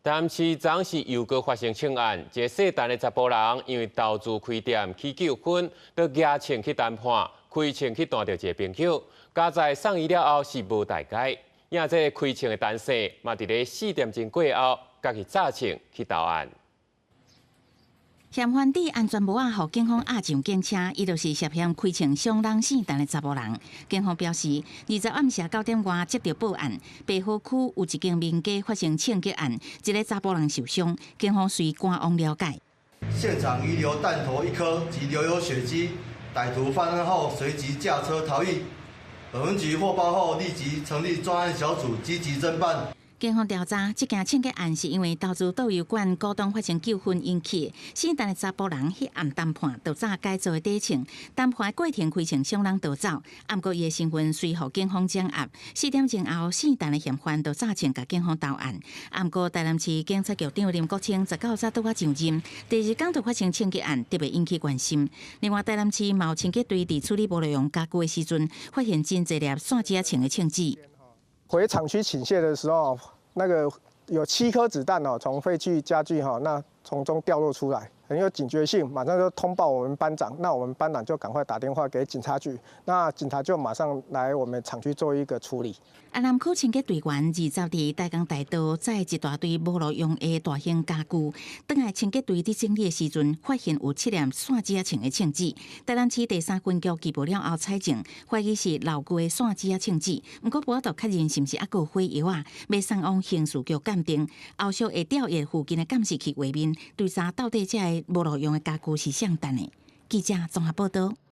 但市昨是又搁发生枪案，一个姓陈的查甫人因为投资开店起纠纷，到衙前去谈判，开枪去弹到一个朋友，家在送医了后是无大碍。影这个开枪的男性，嘛伫咧4点钟过后，家己炸枪去投案。嫌犯伫安全帽啊，互警方押上警车，伊就是涉嫌开枪伤人死重的查某人。警方表示，20暗时9点外接到报案，北河区有一间民家发生枪击案，一个查甫人受伤。警方随官网了解，现场遗留弹头1颗及留有血迹，歹徒犯案后随即驾车逃逸。本分局获报后，立即成立专案小组，积极侦办。警方调查，这件枪击案是因为投资导游馆股东发生纠纷引起的。死重的查甫人迄暗谈判就早改造的底枪，谈判的过程开枪伤人逃走。不过伊的身份随互警方掌握。4点钟后，死重的嫌犯就早前甲警方投案。不过台南市警察局长林国清19早拄啊上任，第2天就发生枪击案，特别引起关心。另外，台南市有清洁队伫处理无路用家具的时阵，发现真侪粒线子枪的枪支。回厂区倾泻的时候，那个有7颗子弹哦，从废弃家具那从中掉落出来，很有警觉性，马上就通报我们班长，那我们班长就赶快打电话给警察局，那警察就马上来我们厂区做一个处理。安南区清洁队员20伫大江大道载一大堆无路用的大型家具，等来清洁队伫整理的时阵，发现有7粒线子枪的枪支。台南市第3分局缉捕了后采证，怀疑是老旧的线子枪支，不过无法度确认是毋是还有火药啊，要送往刑事局鉴定。后续会调阅附近的监视器画面，调查到底这个无路用的家具是谁弹的。记者综合报道。